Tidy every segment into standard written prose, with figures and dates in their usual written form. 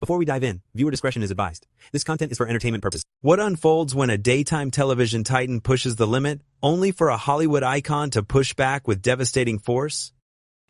Before we dive in, viewer discretion is advised. This content is for entertainment purposes. What unfolds when a daytime television titan pushes the limit, only for a Hollywood icon to push back with devastating force?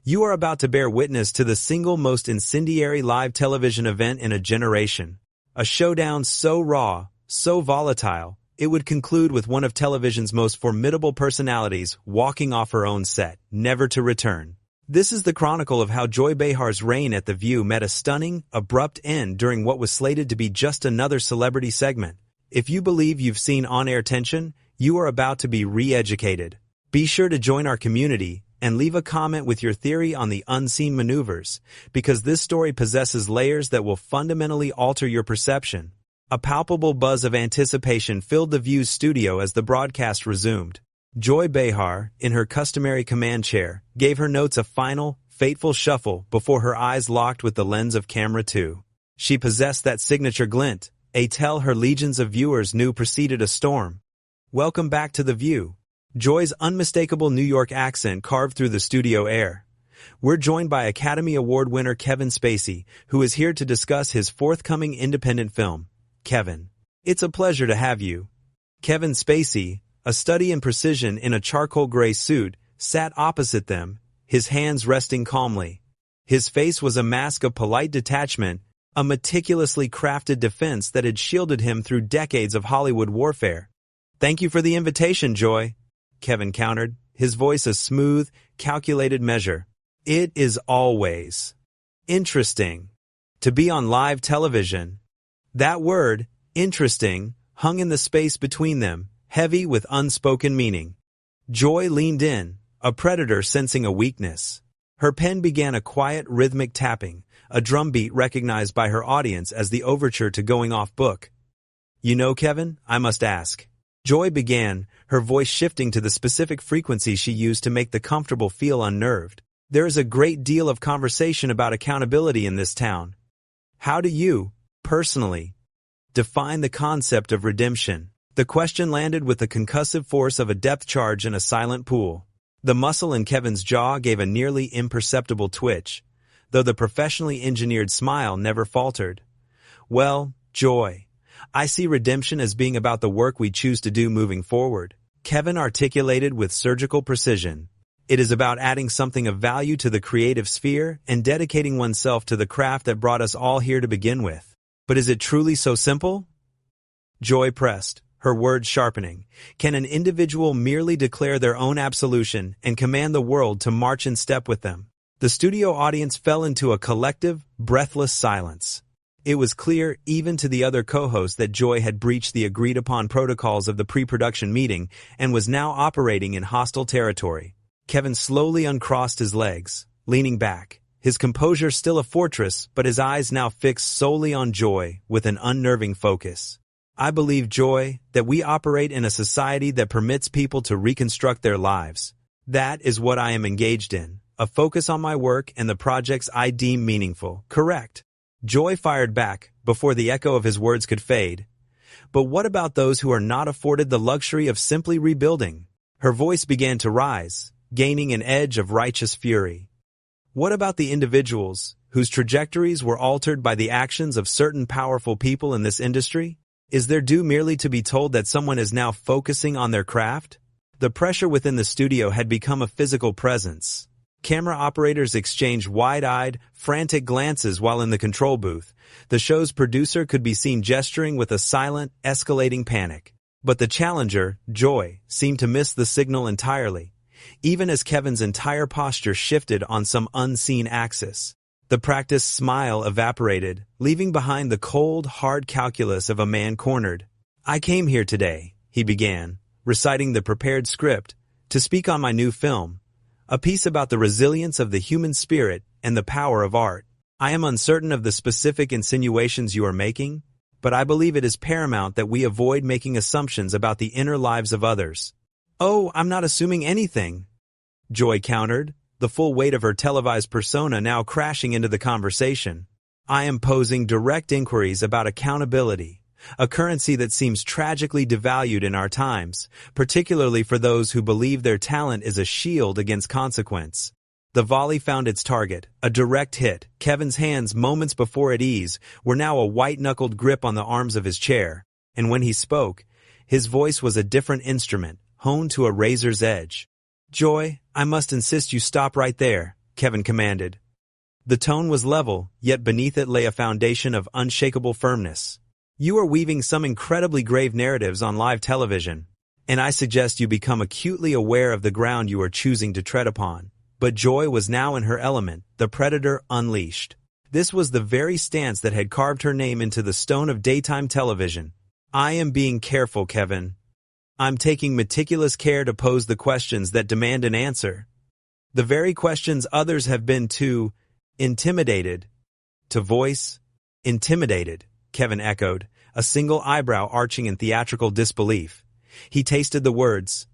You are about to bear witness to the single most incendiary live television event in a generation. A showdown so raw, so volatile, it would conclude with one of television's most formidable personalities walking off her own set, never to return. This is the chronicle of how Joy Behar's reign at The View met a stunning, abrupt end during what was slated to be just another celebrity segment. If you believe you've seen on-air tension, you are about to be re-educated. Be sure to join our community and leave a comment with your theory on the unseen maneuvers, because this story possesses layers that will fundamentally alter your perception. A palpable buzz of anticipation filled The View's studio as the broadcast resumed. Joy Behar, in her customary command chair, gave her notes a final, fateful shuffle before her eyes locked with the lens of camera 2. She possessed that signature glint, a tell her legions of viewers knew preceded a storm. Welcome back to The View. Joy's unmistakable New York accent carved through the studio air. We're joined by Academy Award winner Kevin Spacey, who is here to discuss his forthcoming independent film. Kevin, it's a pleasure to have you. Kevin Spacey, a study in precision in a charcoal gray suit, sat opposite them, his hands resting calmly. His face was a mask of polite detachment, a meticulously crafted defense that had shielded him through decades of Hollywood warfare. "Thank you for the invitation, Joy," Kevin countered, his voice a smooth, calculated measure. "It is always interesting to be on live television." That word, interesting, hung in the space between them, heavy with unspoken meaning. Joy leaned in, a predator sensing a weakness. Her pen began a quiet, rhythmic tapping, a drumbeat recognized by her audience as the overture to Going Off Book. "You know, Kevin, I must ask." Joy began, her voice shifting to the specific frequency she used to make the comfortable feel unnerved. "There is a great deal of conversation about accountability in this town. How do you, personally, define the concept of redemption?" The question landed with the concussive force of a depth charge in a silent pool. The muscle in Kevin's jaw gave a nearly imperceptible twitch, though the professionally engineered smile never faltered. "Well, Joy, I see redemption as being about the work we choose to do moving forward," Kevin articulated with surgical precision. "It is about adding something of value to the creative sphere and dedicating oneself to the craft that brought us all here to begin with. But is it truly so simple?" Joy pressed, her words sharpening. "Can an individual merely declare their own absolution and command the world to march in step with them?" The studio audience fell into a collective, breathless silence. It was clear, even to the other co-hosts, that Joy had breached the agreed-upon protocols of the pre-production meeting and was now operating in hostile territory. Kevin slowly uncrossed his legs, leaning back, his composure still a fortress, but his eyes now fixed solely on Joy with an unnerving focus. "I believe, Joy, that we operate in a society that permits people to reconstruct their lives. That is what I am engaged in, a focus on my work and the projects I deem meaningful." "Correct," Joy fired back, before the echo of his words could fade. "But what about those who are not afforded the luxury of simply rebuilding?" Her voice began to rise, gaining an edge of righteous fury. "What about the individuals whose trajectories were altered by the actions of certain powerful people in this industry? Is their due merely to be told that someone is now focusing on their craft?" The pressure within the studio had become a physical presence. Camera operators exchanged wide-eyed, frantic glances while in the control booth. The show's producer could be seen gesturing with a silent, escalating panic. But the challenger, Joy, seemed to miss the signal entirely, even as Kevin's entire posture shifted on some unseen axis. The practiced smile evaporated, leaving behind the cold, hard calculus of a man cornered. "I came here today," he began, reciting the prepared script, "to speak on my new film, a piece about the resilience of the human spirit and the power of art. I am uncertain of the specific insinuations you are making, but I believe it is paramount that we avoid making assumptions about the inner lives of others." "Oh, I'm not assuming anything," Joy countered, the full weight of her televised persona now crashing into the conversation. "I am posing direct inquiries about accountability, a currency that seems tragically devalued in our times, particularly for those who believe their talent is a shield against consequence." The volley found its target, a direct hit. Kevin's hands, moments before at ease, were now a white-knuckled grip on the arms of his chair, and when he spoke, his voice was a different instrument, honed to a razor's edge. "Joy, I must insist you stop right there," Kevin commanded. The tone was level, yet beneath it lay a foundation of unshakable firmness. "You are weaving some incredibly grave narratives on live television, and I suggest you become acutely aware of the ground you are choosing to tread upon." But Joy was now in her element, the predator unleashed. This was the very stance that had carved her name into the stone of daytime television. "I am being careful, Kevin. I'm taking meticulous care to pose the questions that demand an answer. The very questions others have been too intimidated to voice." "Intimidated," Kevin echoed, a single eyebrow arching in theatrical disbelief. He tasted the words.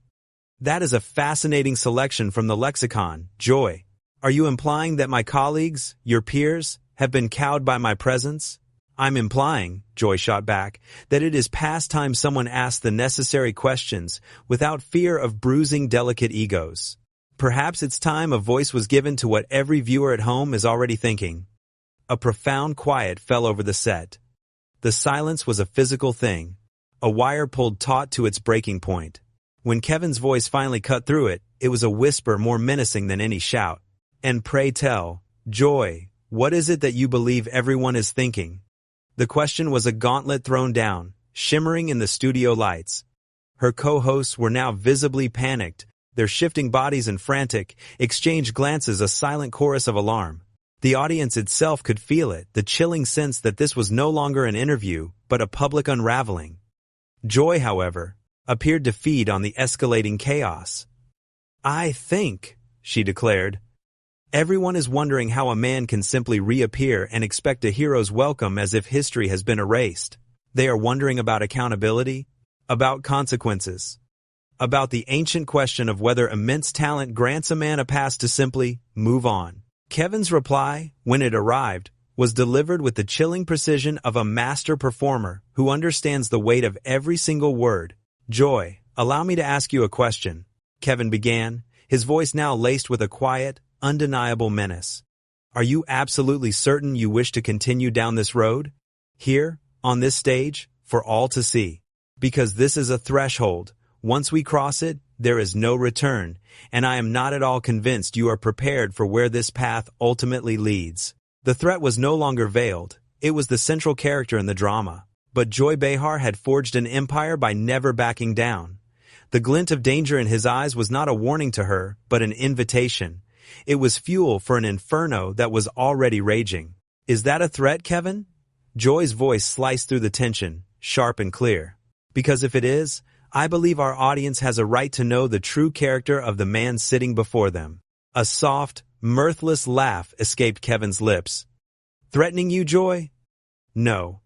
"That is a fascinating selection from the lexicon, Joy. Are you implying that my colleagues, your peers, have been cowed by my presence?" "I'm implying," Joy shot back, "that it is past time someone asked the necessary questions without fear of bruising delicate egos. Perhaps it's time a voice was given to what every viewer at home is already thinking." A profound quiet fell over the set. The silence was a physical thing, a wire pulled taut to its breaking point. When Kevin's voice finally cut through it, it was a whisper more menacing than any shout. "And pray tell, Joy, what is it that you believe everyone is thinking?" The question was a gauntlet thrown down, shimmering in the studio lights. Her co-hosts were now visibly panicked, their shifting bodies and frantic, exchanged glances a silent chorus of alarm. The audience itself could feel it, the chilling sense that this was no longer an interview, but a public unraveling. Joy, however, appeared to feed on the escalating chaos. "I think," she declared, "everyone is wondering how a man can simply reappear and expect a hero's welcome as if history has been erased. They are wondering about accountability, about consequences, about the ancient question of whether immense talent grants a man a pass to simply move on." Kevin's reply, when it arrived, was delivered with the chilling precision of a master performer who understands the weight of every single word. "Joy, allow me to ask you a question," Kevin began, his voice now laced with a quiet, undeniable menace. "Are you absolutely certain you wish to continue down this road? Here, on this stage, for all to see? Because this is a threshold. Once we cross it, there is no return, and I am not at all convinced you are prepared for where this path ultimately leads." The threat was no longer veiled. It was the central character in the drama. But Joy Behar had forged an empire by never backing down. The glint of danger in his eyes was not a warning to her, but an invitation. It was fuel for an inferno that was already raging. "Is that a threat, Kevin?" Joy's voice sliced through the tension, sharp and clear. "Because if it is, I believe our audience has a right to know the true character of the man sitting before them." A soft, mirthless laugh escaped Kevin's lips. "Threatening you, Joy? No.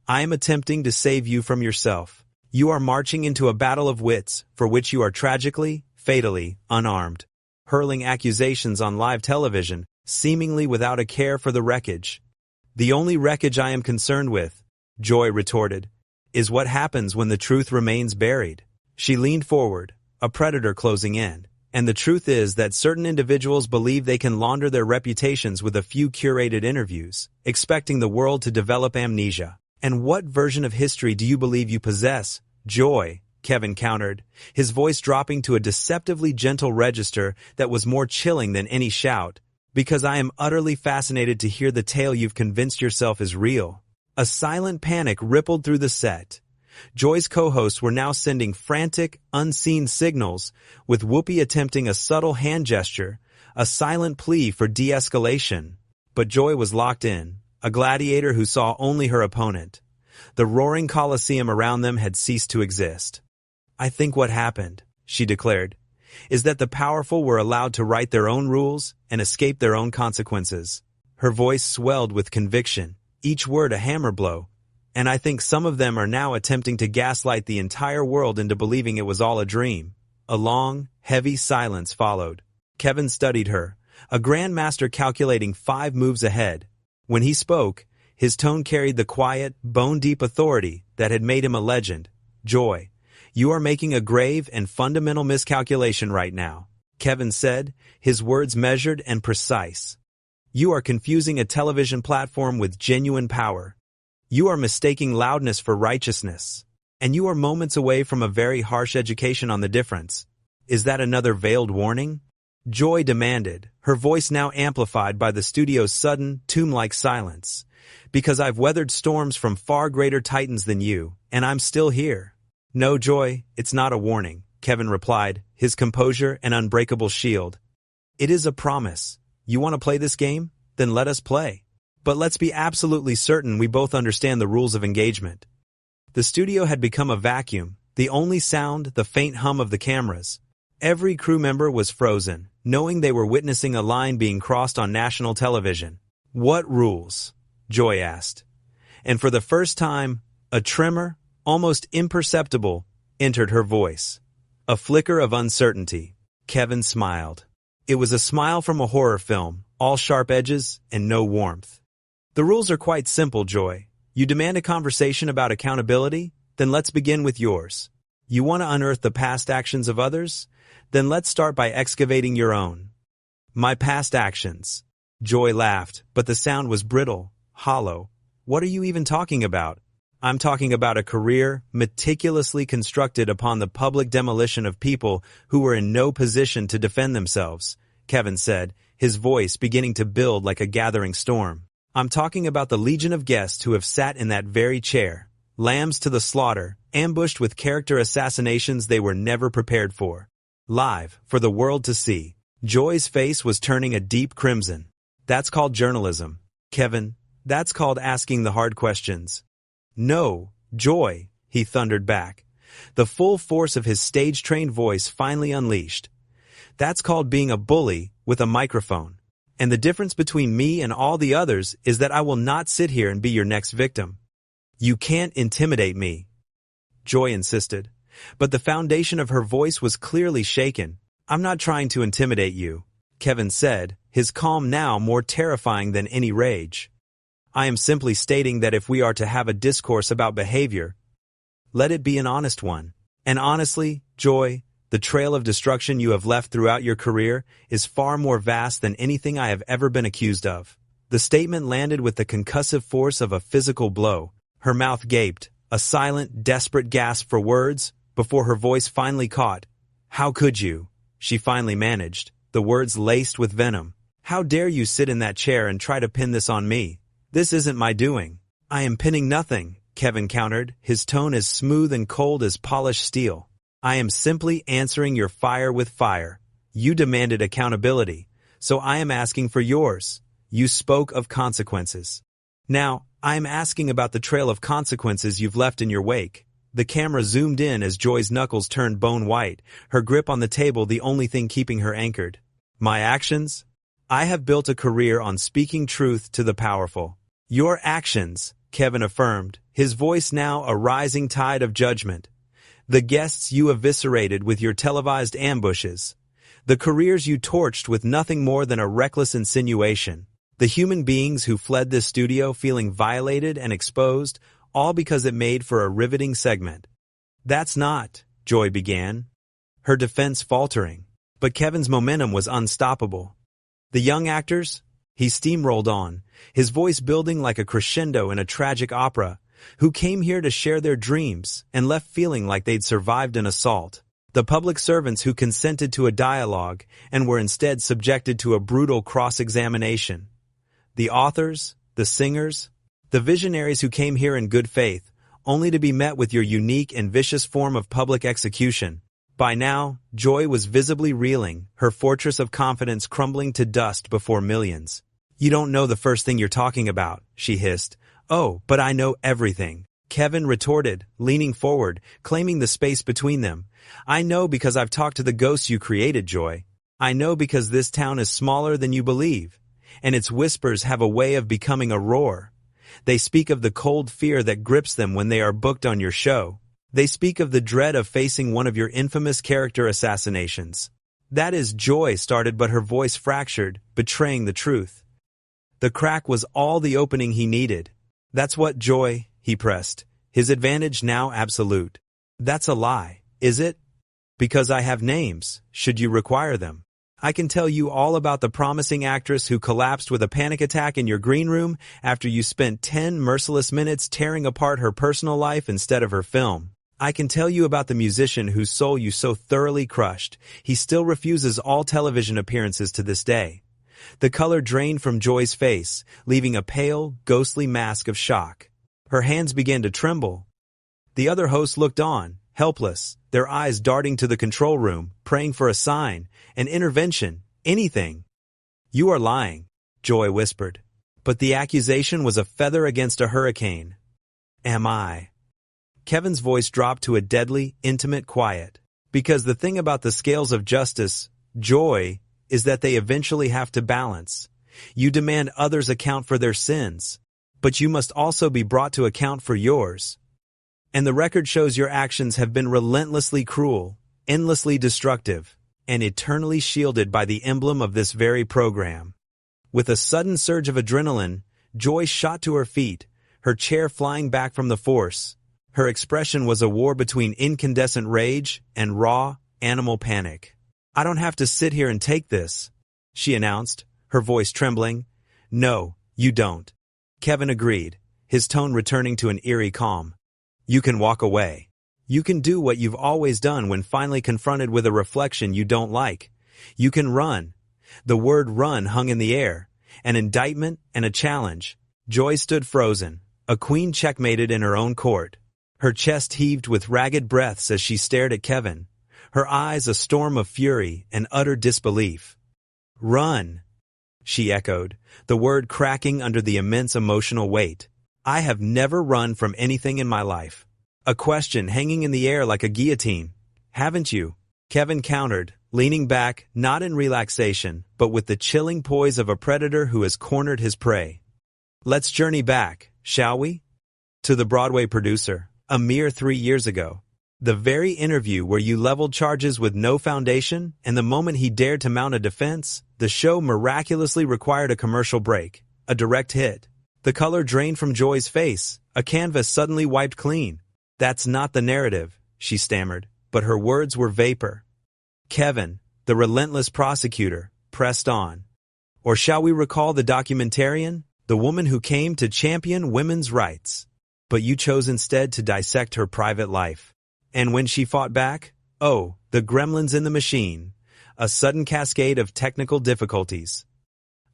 I am attempting to save you from yourself. You are marching into a battle of wits, for which you are tragically, fatally unarmed, hurling accusations on live television, seemingly without a care for the wreckage." "The only wreckage I am concerned with," Joy retorted, "is what happens when the truth remains buried." She leaned forward, a predator closing in. "And the truth is that certain individuals believe they can launder their reputations with a few curated interviews, expecting the world to develop amnesia." "And what version of history do you believe you possess, Joy?" Kevin countered, his voice dropping to a deceptively gentle register that was more chilling than any shout. "Because I am utterly fascinated to hear the tale you've convinced yourself is real." A silent panic rippled through the set. Joy's co-hosts were now sending frantic, unseen signals, with Whoopi attempting a subtle hand gesture, a silent plea for de-escalation. But Joy was locked in, a gladiator who saw only her opponent. The roaring coliseum around them had ceased to exist. "I think what happened," she declared, "is that the powerful were allowed to write their own rules and escape their own consequences." Her voice swelled with conviction, each word a hammer blow. "And I think some of them are now attempting to gaslight the entire world into believing it was all a dream." A long, heavy silence followed. Kevin studied her, a grandmaster calculating 5 moves ahead. When he spoke, his tone carried the quiet, bone-deep authority that had made him a legend. "Joy, you are making a grave and fundamental miscalculation right now. Kevin said, his words measured and precise. You are confusing a television platform with genuine power. You are mistaking loudness for righteousness. And you are moments away from a very harsh education on the difference. Is that another veiled warning? Joy demanded, her voice now amplified by the studio's sudden, tomb-like silence. Because I've weathered storms from far greater titans than you, and I'm still here. No, Joy, it's not a warning, Kevin replied, his composure an unbreakable shield. It is a promise. You want to play this game? Then let us play. But let's be absolutely certain we both understand the rules of engagement. The studio had become a vacuum, the only sound, the faint hum of the cameras. Every crew member was frozen, knowing they were witnessing a line being crossed on national television. What rules? Joy asked. And for the first time, a tremor, almost imperceptible, entered her voice. A flicker of uncertainty. Kevin smiled. It was a smile from a horror film, all sharp edges and no warmth. The rules are quite simple, Joy. You demand a conversation about accountability? Then let's begin with yours. You want to unearth the past actions of others? Then let's start by excavating your own. My past actions. Joy laughed, but the sound was brittle, hollow. What are you even talking about? I'm talking about a career meticulously constructed upon the public demolition of people who were in no position to defend themselves, Kevin said, his voice beginning to build like a gathering storm. I'm talking about the legion of guests who have sat in that very chair, lambs to the slaughter, ambushed with character assassinations they were never prepared for. Live, for the world to see. Joy's face was turning a deep crimson. That's called journalism, Kevin. That's called asking the hard questions. No, Joy, he thundered back, the full force of his stage-trained voice finally unleashed. That's called being a bully with a microphone. And the difference between me and all the others is that I will not sit here and be your next victim. You can't intimidate me, Joy insisted. But the foundation of her voice was clearly shaken. I'm not trying to intimidate you, Kevin said, his calm now more terrifying than any rage. I am simply stating that if we are to have a discourse about behavior, let it be an honest one. And honestly, Joy, the trail of destruction you have left throughout your career is far more vast than anything I have ever been accused of. The statement landed with the concussive force of a physical blow. Her mouth gaped, a silent, desperate gasp for words, before her voice finally caught. How could you? She finally managed, the words laced with venom. How dare you sit in that chair and try to pin this on me? This isn't my doing. I am pinning nothing, Kevin countered, his tone as smooth and cold as polished steel. I am simply answering your fire with fire. You demanded accountability, so I am asking for yours. You spoke of consequences. Now, I am asking about the trail of consequences you've left in your wake. The camera zoomed in as Joy's knuckles turned bone white, her grip on the table the only thing keeping her anchored. My actions? I have built a career on speaking truth to the powerful. Your actions, Kevin affirmed, his voice now a rising tide of judgment. The guests you eviscerated with your televised ambushes. The careers you torched with nothing more than a reckless insinuation. The human beings who fled this studio feeling violated and exposed, all because it made for a riveting segment. That's not, Joy began, her defense faltering. But Kevin's momentum was unstoppable. The young actors? He steamrolled on, his voice building like a crescendo in a tragic opera, who came here to share their dreams and left feeling like they'd survived an assault. The public servants who consented to a dialogue and were instead subjected to a brutal cross-examination. The authors, the singers, the visionaries who came here in good faith, only to be met with your unique and vicious form of public execution. By now, Joy was visibly reeling, her fortress of confidence crumbling to dust before millions. You don't know the first thing you're talking about, she hissed. Oh, but I know everything, Kevin retorted, leaning forward, claiming the space between them. I know because I've talked to the ghosts you created, Joy. I know because this town is smaller than you believe, and its whispers have a way of becoming a roar. They speak of the cold fear that grips them when they are booked on your show. They speak of the dread of facing one of your infamous character assassinations. That is, Joy started, but her voice fractured, betraying the truth. The crack was all the opening he needed. That's what, Joy, he pressed, his advantage now absolute. That's a lie, is it? Because I have names, should you require them. I can tell you all about the promising actress who collapsed with a panic attack in your green room after you spent 10 merciless minutes tearing apart her personal life instead of her film. I can tell you about the musician whose soul you so thoroughly crushed, he still refuses all television appearances to this day. The color drained from Joy's face, leaving a pale, ghostly mask of shock. Her hands began to tremble. The other hosts looked on, helpless, their eyes darting to the control room, praying for a sign, an intervention, anything. You are lying, Joy whispered. But the accusation was a feather against a hurricane. Am I? Kevin's voice dropped to a deadly, intimate quiet. Because the thing about the scales of justice, Joy, is that they eventually have to balance. You demand others account for their sins, but you must also be brought to account for yours. And the record shows your actions have been relentlessly cruel, endlessly destructive, and eternally shielded by the emblem of this very program. With a sudden surge of adrenaline, Joy shot to her feet, her chair flying back from the force. Her expression was a war between incandescent rage and raw, animal panic. I don't have to sit here and take this, she announced, her voice trembling. No, you don't. Kevin agreed, his tone returning to an eerie calm. You can walk away. You can do what you've always done when finally confronted with a reflection you don't like. You can run. The word run hung in the air, an indictment and a challenge. Joy stood frozen, a queen checkmated in her own court. Her chest heaved with ragged breaths as she stared at Kevin, her eyes a storm of fury and utter disbelief. Run, she echoed, the word cracking under the immense emotional weight. I have never run from anything in my life. A question hanging in the air like a guillotine. Haven't you? Kevin countered, leaning back, not in relaxation, but with the chilling poise of a predator who has cornered his prey. Let's journey back, shall we? To the Broadway producer, a mere 3 years ago. The very interview where you leveled charges with no foundation, and the moment he dared to mount a defense, the show miraculously required a commercial break, a direct hit. The color drained from Joy's face, a canvas suddenly wiped clean. That's not the narrative, she stammered, but her words were vapor. Kevin, the relentless prosecutor, pressed on. Or shall we recall the documentarian, the woman who came to champion women's rights? But you chose instead to dissect her private life. And when she fought back, oh, the gremlins in the machine, a sudden cascade of technical difficulties.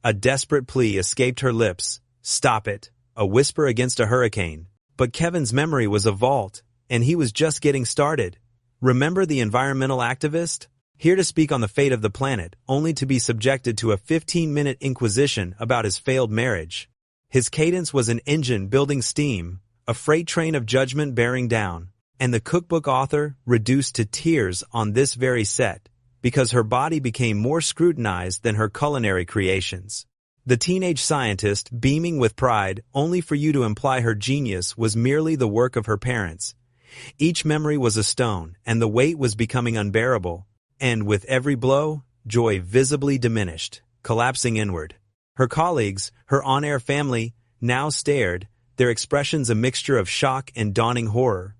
A desperate plea escaped her lips. Stop it, a whisper against a hurricane. But Kevin's memory was a vault, and he was just getting started. Remember the environmental activist? Here to speak on the fate of the planet, only to be subjected to a 15-minute inquisition about his failed marriage. His cadence was an engine building steam, a freight train of judgment bearing down, and the cookbook author reduced to tears on this very set, because her body became more scrutinized than her culinary creations. The teenage scientist, beaming with pride, only for you to imply her genius was merely the work of her parents. Each memory was a stone, and the weight was becoming unbearable, and with every blow, Joy visibly diminished, collapsing inward. Her colleagues, her on-air family, now stared, their expressions a mixture of shock and dawning horror.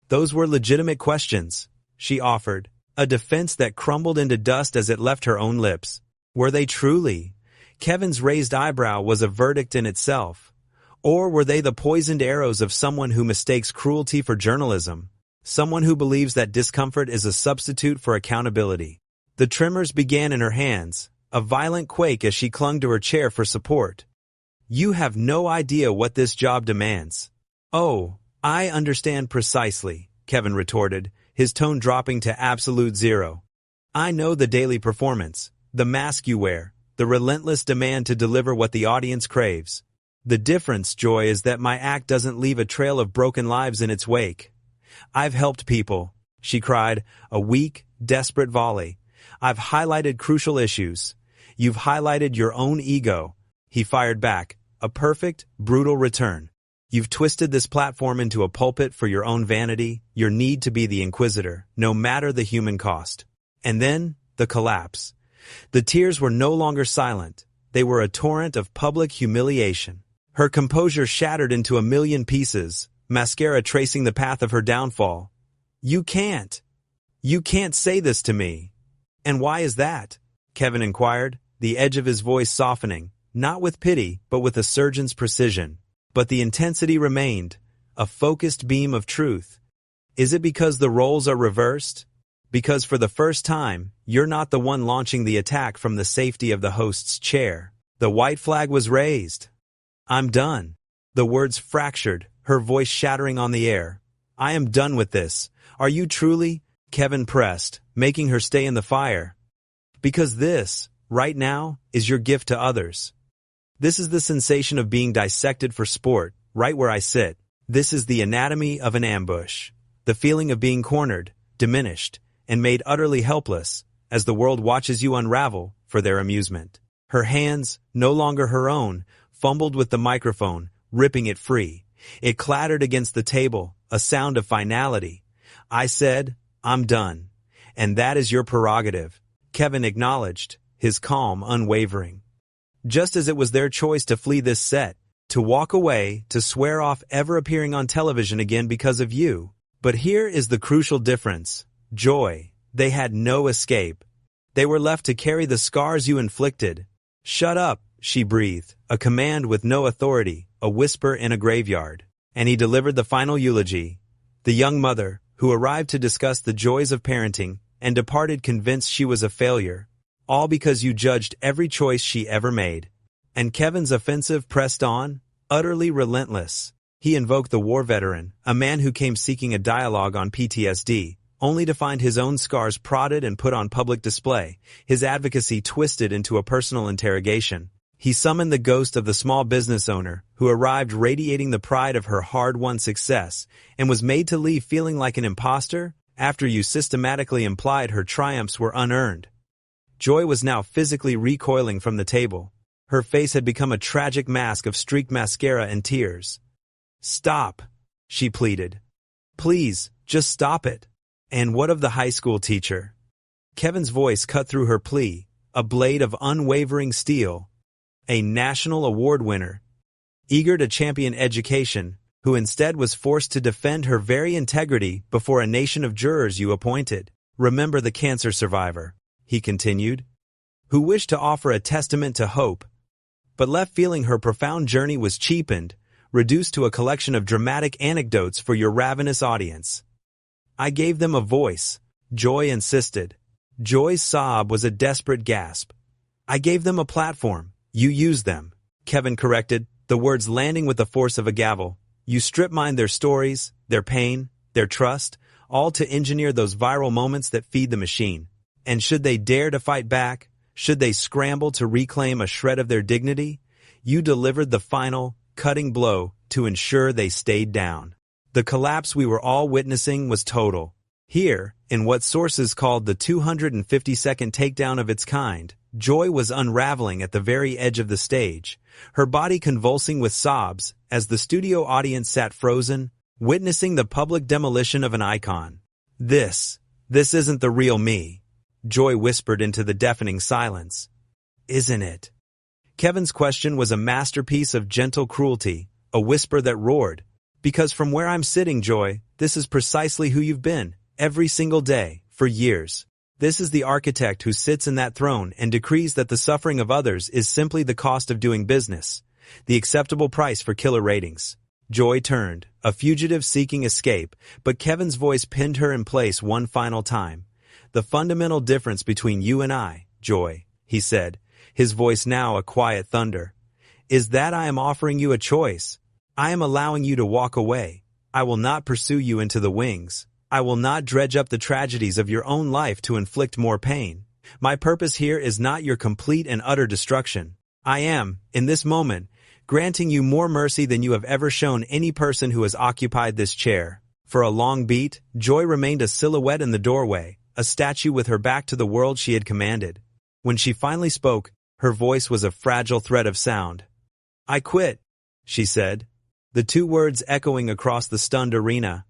Those were legitimate questions, she offered, a defense that crumbled into dust as it left her own lips. Were they truly? Kevin's raised eyebrow was a verdict in itself. Or were they the poisoned arrows of someone who mistakes cruelty for journalism? Someone who believes that discomfort is a substitute for accountability. The tremors began in her hands, a violent quake as she clung to her chair for support. You have no idea what this job demands. Oh, I understand precisely, Kevin retorted, his tone dropping to absolute zero. I know the daily performance, the mask you wear, the relentless demand to deliver what the audience craves. The difference, Joy, is that my act doesn't leave a trail of broken lives in its wake. I've helped people, she cried, a weak, desperate volley. I've highlighted crucial issues. You've highlighted your own ego. He fired back, a perfect, brutal return. You've twisted this platform into a pulpit for your own vanity, your need to be the inquisitor, no matter the human cost. And then, the collapse. The tears were no longer silent. They were a torrent of public humiliation. Her composure shattered into a million pieces, mascara tracing the path of her downfall. You can't. You can't say this to me. And why is that? Kevin inquired, the edge of his voice softening, not with pity, but with a surgeon's precision. But the intensity remained, a focused beam of truth. Is it because the roles are reversed? Because for the first time, you're not the one launching the attack from the safety of the host's chair. The white flag was raised. I'm done. The words fractured, her voice shattering on the air. I am done with this. Are you truly? Kevin pressed, making her stay in the fire. Because this, right now, is your gift to others. This is the sensation of being dissected for sport, right where I sit. This is the anatomy of an ambush. The feeling of being cornered, diminished, and made utterly helpless, as the world watches you unravel for their amusement. Her hands, no longer her own, fumbled with the microphone, ripping it free. It clattered against the table, a sound of finality. I said, I'm done. And that is your prerogative. Kevin acknowledged, his calm unwavering. Just as it was their choice to flee this set, to walk away, to swear off ever appearing on television again because of you. But here is the crucial difference. Joy. They had no escape. They were left to carry the scars you inflicted. Shut up, she breathed, a command with no authority, a whisper in a graveyard. And he delivered the final eulogy. The young mother, who arrived to discuss the joys of parenting, and departed convinced she was a failure. All because you judged every choice she ever made. And Kevin's offensive pressed on, utterly relentless. He invoked the war veteran, a man who came seeking a dialogue on PTSD, only to find his own scars prodded and put on public display, his advocacy twisted into a personal interrogation. He summoned the ghost of the small business owner, who arrived radiating the pride of her hard-won success, and was made to leave feeling like an imposter after you systematically implied her triumphs were unearned. Joy was now physically recoiling from the table. Her face had become a tragic mask of streaked mascara and tears. Stop, she pleaded. Please, just stop it. And what of the high school teacher? Kevin's voice cut through her plea, a blade of unwavering steel. A national award winner, eager to champion education, who instead was forced to defend her very integrity before a nation of jurors you appointed. Remember the cancer survivor, he continued, who wished to offer a testament to hope, but left feeling her profound journey was cheapened, reduced to a collection of dramatic anecdotes for your ravenous audience. I gave them a voice, Joy insisted. Joy's sob was a desperate gasp. I gave them a platform. You used them, Kevin corrected, the words landing with the force of a gavel. You strip-mined their stories, their pain, their trust, all to engineer those viral moments that feed the machine. And should they dare to fight back, should they scramble to reclaim a shred of their dignity, you delivered the final, cutting blow to ensure they stayed down. The collapse we were all witnessing was total. Here, in what sources called the 250-second takedown of its kind, Joy was unraveling at the very edge of the stage, her body convulsing with sobs as the studio audience sat frozen, witnessing the public demolition of an icon. This isn't the real me, Joy whispered into the deafening silence. Isn't it? Kevin's question was a masterpiece of gentle cruelty, a whisper that roared. Because from where I'm sitting, Joy, this is precisely who you've been, every single day, for years. This is the architect who sits in that throne and decrees that the suffering of others is simply the cost of doing business, the acceptable price for killer ratings. Joy turned, a fugitive seeking escape, but Kevin's voice pinned her in place one final time. The fundamental difference between you and I, Joy, he said, his voice now a quiet thunder, is that I am offering you a choice. I am allowing you to walk away. I will not pursue you into the wings. I will not dredge up the tragedies of your own life to inflict more pain. My purpose here is not your complete and utter destruction. I am, in this moment, granting you more mercy than you have ever shown any person who has occupied this chair. For a long beat, Joy remained a silhouette in the doorway, a statue with her back to the world she had commanded. When she finally spoke, her voice was a fragile thread of sound. I quit, she said, the two words echoing across the stunned arena.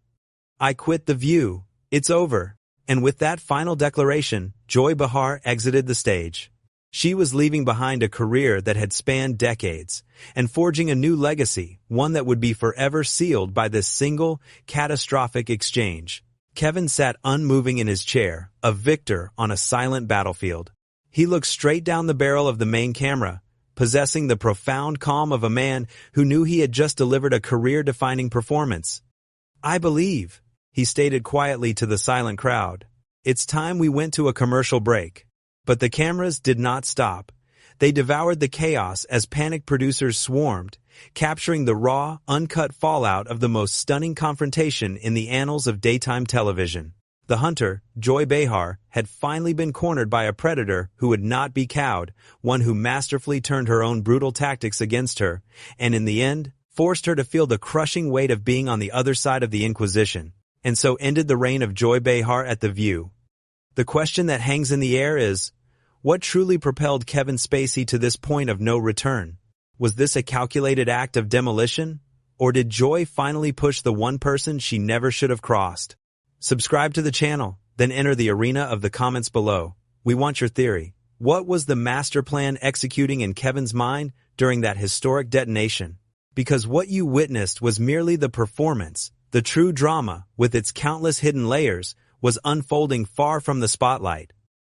I quit The View. It's over. And with that final declaration, Joy Behar exited the stage. She was leaving behind a career that had spanned decades, and forging a new legacy, one that would be forever sealed by this single, catastrophic exchange. Kevin sat unmoving in his chair, a victor on a silent battlefield. He looked straight down the barrel of the main camera, possessing the profound calm of a man who knew he had just delivered a career-defining performance. "I believe," he stated quietly to the silent crowd. "It's time we went to a commercial break." But the cameras did not stop. They devoured the chaos as panicked producers swarmed, capturing the raw, uncut fallout of the most stunning confrontation in the annals of daytime television. The hunter, Joy Behar, had finally been cornered by a predator who would not be cowed, one who masterfully turned her own brutal tactics against her, and in the end, forced her to feel the crushing weight of being on the other side of the Inquisition, and so ended the reign of Joy Behar at The View. The question that hangs in the air is, what truly propelled Kevin Spacey to this point of no return? Was this a calculated act of demolition? Or did Joy finally push the one person she never should have crossed? Subscribe to the channel, then enter the arena of the comments below. We want your theory. What was the master plan executing in Kevin's mind during that historic detonation? Because what you witnessed was merely the performance. The true drama, with its countless hidden layers, was unfolding far from the spotlight.